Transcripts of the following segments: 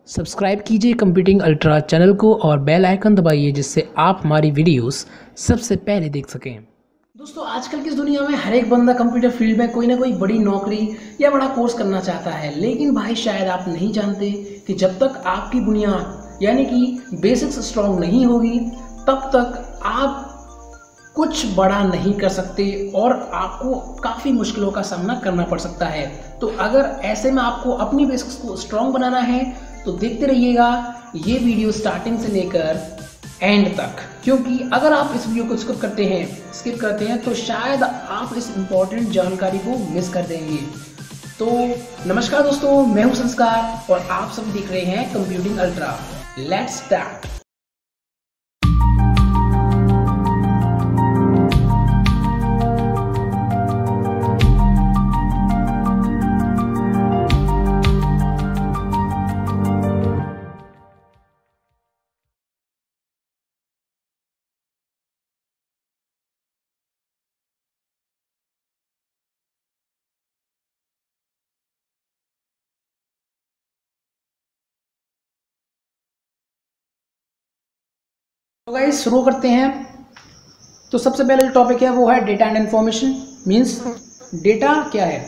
Subscribe कीजिए computing ultra channel को और बेल आइकन दबाइए जिससे आप हमारी वीडियोस सबसे पहले देख सकें। दोस्तों आजकल की इस दुनिया में हर एक बंदा कंप्यूटर फील्ड में कोई ना कोई बड़ी नौकरी या बड़ा कोर्स करना चाहता है, लेकिन भाई शायद आप नहीं जानते कि जब तक आपकी बुनियाद यानी कि बेसिक्स स्ट्रॉन्ग नहीं होगी तब तक आप कुछ बड़ा नहीं कर सकते और आपको काफ़ी मुश्किलों का सामना करना पड़ सकता है। तो अगर ऐसे में आपको अपनी बेसिक्स को स्ट्रॉन्ग बनाना है तो देखते रहिएगा ये वीडियो स्टार्टिंग से लेकर एंड तक, क्योंकि अगर आप इस वीडियो को स्किप करते हैं तो शायद आप इस इम्पोर्टेंट जानकारी को मिस कर देंगे। तो नमस्कार दोस्तों, मैं हूं संस्कार और आप सब देख रहे हैं कंप्यूटिंग अल्ट्रा। Let's start. तो गाइस शुरू करते हैं। तो सबसे पहले जो टॉपिक है वो है data and information. Means data क्या है,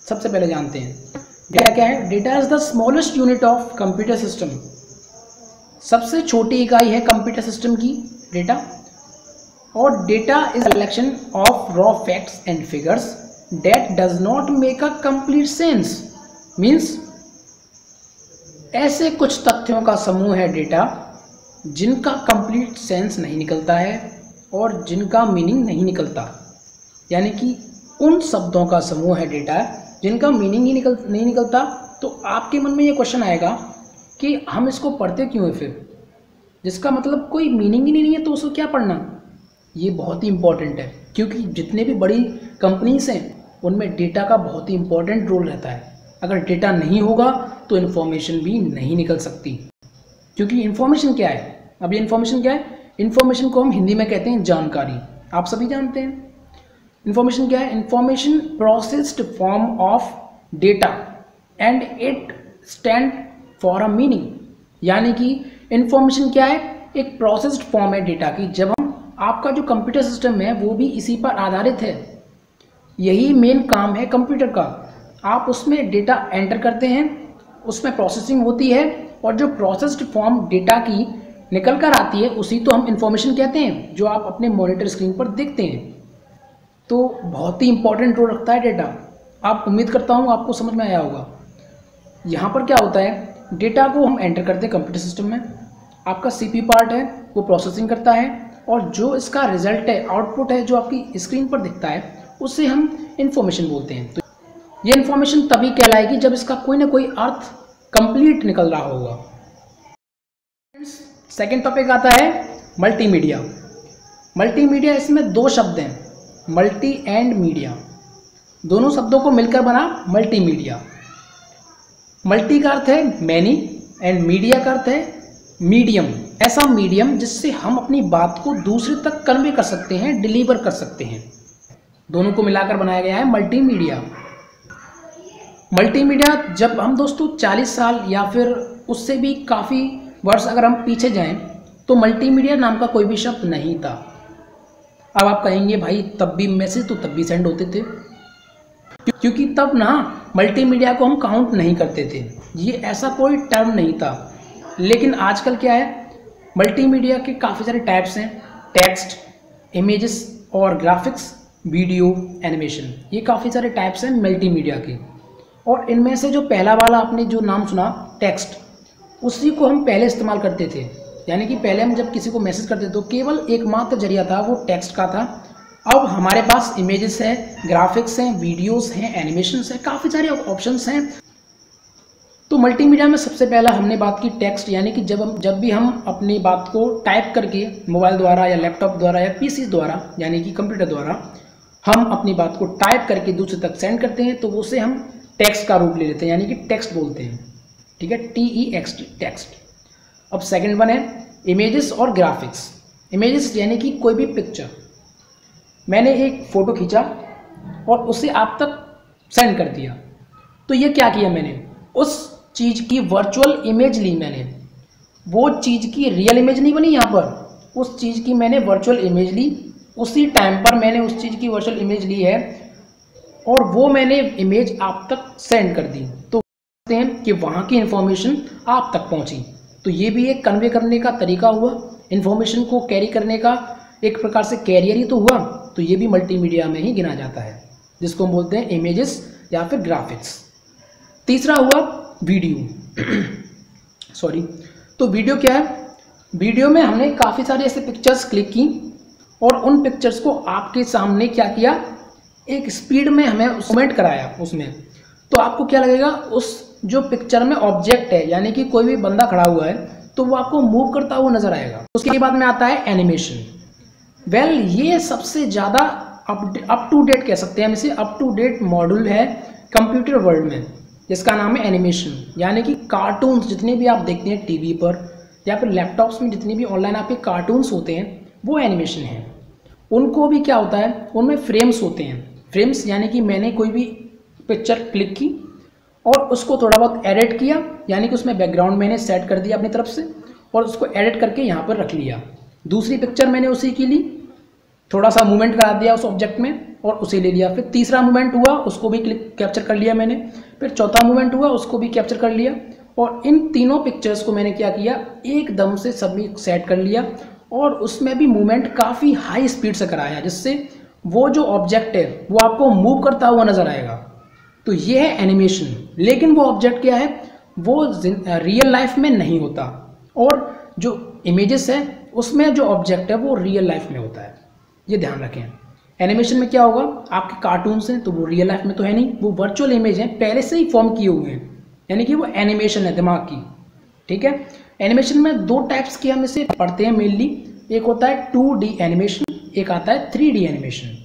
सबसे पहले जानते हैं डेटा क्या है। Data is the smallest unit of computer system. सबसे छोटी इकाई है कंप्यूटर सिस्टम की डेटा। और data is collection of raw facts and figures that does not make a complete sense. Means ऐसे कुछ तथ्यों का समूह है डेटा जिनका कंप्लीट सेंस नहीं निकलता है और जिनका मीनिंग नहीं निकलता। यानी कि उन शब्दों का समूह है डेटा जिनका मीनिंग ही नहीं निकलता। तो आपके मन में ये क्वेश्चन आएगा कि हम इसको पढ़ते क्यों है फिर, जिसका मतलब कोई मीनिंग ही नहीं है तो उसको क्या पढ़ना। ये बहुत ही इंपॉर्टेंट है, क्योंकि जितने भी बड़ी कंपनीज हैं उनमें डेटा का बहुत ही इंपॉर्टेंट रोल रहता है। अगर डेटा नहीं होगा तो इन्फॉर्मेशन भी नहीं निकल सकती। क्योंकि इन्फॉर्मेशन क्या है, अब ये इन्फॉर्मेशन क्या है, इन्फॉर्मेशन को हम हिंदी में कहते हैं जानकारी। आप सभी जानते हैं इन्फॉर्मेशन क्या है। Information processed form of data and it stand for a meaning. यानी कि इन्फॉर्मेशन क्या है, एक प्रोसेस्ड फॉर्म है डेटा की। जब हम आपका जो कंप्यूटर सिस्टम है वो भी इसी पर आधारित है, यही मेन काम है कंप्यूटर का। आप उसमें डेटा एंटर करते हैं, उसमें प्रोसेसिंग होती है और जो प्रोसेस्ड फॉर्म डेटा की निकल कर आती है उसी तो हम इंफॉर्मेशन कहते हैं, जो आप अपने मॉनिटर स्क्रीन पर देखते हैं। तो बहुत ही इंपॉर्टेंट रोल रखता है डेटा। आप उम्मीद करता हूँ आपको समझ में आया होगा। यहाँ पर क्या होता है, डेटा को हम एंटर करते हैं कंप्यूटर सिस्टम में, आपका सीपीयू पार्ट है वो प्रोसेसिंग करता है और जो इसका रिजल्ट है, आउटपुट है जो आपकी स्क्रीन पर दिखता है, उसे हम इंफॉर्मेशन बोलते हैं। तो ये इन्फॉर्मेशन तभी कहलाएगी जब इसका कोई ना कोई अर्थ कंप्लीट निकल रहा होगा। सेकेंड टॉपिक आता है मल्टीमीडिया। मल्टीमीडिया, इसमें दो शब्द हैं, मल्टी एंड मीडिया। दोनों शब्दों को मिलकर बना मल्टीमीडिया। मल्टी का अर्थ है मैनी एंड मीडिया का अर्थ है मीडियम। ऐसा मीडियम जिससे हम अपनी बात को दूसरे तक कन्वे कर सकते हैं, डिलीवर कर सकते हैं। दोनों को मिलाकर बनाया गया है मल्टीमीडिया। मल्टीमीडिया जब हम दोस्तों 40 साल या फिर उससे भी काफ़ी वर्ष अगर हम पीछे जाएं तो मल्टीमीडिया नाम का कोई भी शब्द नहीं था। अब आप कहेंगे भाई तब भी मैसेज तो तब भी सेंड होते थे, क्योंकि तब ना मल्टीमीडिया को हम काउंट नहीं करते थे, ये ऐसा कोई टर्म नहीं था। लेकिन आजकल क्या है, मल्टीमीडिया के काफ़ी सारे टाइप्स हैं, टेक्स्ट, इमेजेस और ग्राफिक्स, वीडियो, एनिमेशन, ये काफ़ी सारे टाइप्स हैं मल्टीमीडिया के। और इनमें से जो पहला वाला आपने जो नाम सुना टेक्स्ट, उसी को हम पहले इस्तेमाल करते थे। यानी कि पहले हम जब किसी को मैसेज करते थे तो केवल एकमात्र जरिया था वो टेक्स्ट का था। अब हमारे पास इमेजेस है, ग्राफिक्स हैं, वीडियोस हैं, एनिमेशंस हैं, काफ़ी सारे ऑप्शंस हैं। तो मल्टीमीडिया में सबसे पहला हमने बात की टेक्स्ट, यानी कि जब भी हम अपनी बात को टाइप करके मोबाइल द्वारा या लैपटॉप द्वारा या पीसी द्वारा यानी कि कंप्यूटर द्वारा हम अपनी बात को टाइप करके दूसरे तक सेंड करते हैं तो उसे हम टेक्स्ट का रूप ले लेते हैं, यानी कि टेक्स्ट बोलते हैं। ठीक है, TEXT, टेक्स्ट। अब सेकंड वन है इमेजेस और ग्राफिक्स। इमेजेस यानी कि कोई भी पिक्चर, मैंने एक फ़ोटो खींचा और उसे आप तक सेंड कर दिया, तो ये क्या किया, मैंने उस चीज़ की वर्चुअल इमेज ली मैंने, वो चीज़ की रियल इमेज नहीं बनी यहाँ पर, उस चीज़ की मैंने वर्चुअल इमेज ली, उसी टाइम पर मैंने उस चीज़ की वर्चुअल इमेज ली है और वो मैंने इमेज आप तक सेंड कर दी, तो कहते हैं कि वहाँ की इन्फॉर्मेशन आप तक पहुँची। तो ये भी एक कन्वे करने का तरीका हुआ, इन्फॉर्मेशन को कैरी करने का एक प्रकार से कैरियर ही तो हुआ। तो ये भी मल्टीमीडिया में ही गिना जाता है, जिसको हम बोलते हैं इमेजेस या फिर ग्राफिक्स। तीसरा हुआ वीडियो सॉरी। तो वीडियो क्या है? वीडियो में हमने काफ़ी सारे ऐसे पिक्चर्स क्लिक की और उन पिक्चर्स को आपके सामने क्या किया, एक स्पीड में हमें मूवमेंट कराया उसमें। तो आपको क्या लगेगा, उस जो पिक्चर में ऑब्जेक्ट है यानी कि कोई भी बंदा खड़ा हुआ है तो वो आपको मूव करता हुआ नजर आएगा। उसके बाद में आता है एनिमेशन। वेल ये सबसे ज़्यादा अप टू डेट कह सकते हैं हम इसे, अप टू डेट मॉड्यूल है कंप्यूटर वर्ल्ड में, जिसका नाम है एनिमेशन। यानी कि कार्टून्स जितने भी आप देखते हैं टीवी पर या फिर लैपटॉप्स में, जितनी भी ऑनलाइन आपके कार्टून्स होते हैं वो एनिमेशन है। उनको भी क्या होता है, उनमें फ्रेम्स होते हैं। फ्रेम्स यानी कि मैंने कोई भी पिक्चर क्लिक की और उसको थोड़ा बहुत एडिट किया, यानी कि उसमें बैकग्राउंड मैंने सेट कर दिया अपनी तरफ से और उसको एडिट करके यहाँ पर रख लिया। दूसरी पिक्चर मैंने उसी की ली, थोड़ा सा मूवमेंट करा दिया उस ऑब्जेक्ट में और उसे ले लिया। फिर तीसरा मूवमेंट हुआ, उसको भी कैप्चर कर लिया मैंने। फिर चौथा मूवमेंट हुआ, उसको भी कैप्चर कर लिया। और इन तीनों पिक्चर्स को मैंने क्या किया, एकदम से सभी सेट कर लिया और उसमें भी मूवमेंट काफ़ी हाई स्पीड से कराया, जिससे वो जो ऑब्जेक्ट है वो आपको मूव करता हुआ नजर आएगा। तो ये है एनिमेशन। लेकिन वो ऑब्जेक्ट क्या है, वो रियल लाइफ में नहीं होता, और जो इमेजेस है उसमें जो ऑब्जेक्ट है वो रियल लाइफ में होता है, ये ध्यान रखें। एनिमेशन में क्या होगा, आपके कार्टून्स हैं तो वो रियल लाइफ में तो है नहीं, वो वर्चुअल इमेज है, पहले से ही फॉर्म किए हुए हैं, यानी कि वो एनिमेशन है दिमाग की। ठीक है, एनिमेशन में दो टाइप्स की हम इसे पढ़ते हैं मेनली। एक होता है 2D एनिमेशन, एक आता है 3D एनिमेशन।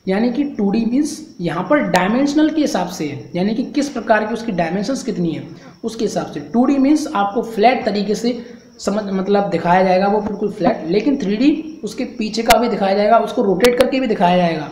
यानी कि 2D मीन्स यहाँ पर डायमेंशनल के हिसाब से है, यानी कि किस प्रकार की उसकी डायमेंशंस कितनी है उसके हिसाब से। 2D मीन्स आपको फ्लैट तरीके से मतलब दिखाया जाएगा, वो बिल्कुल फ्लैट। लेकिन 3D उसके पीछे का भी दिखाया जाएगा, उसको रोटेट करके भी दिखाया जाएगा,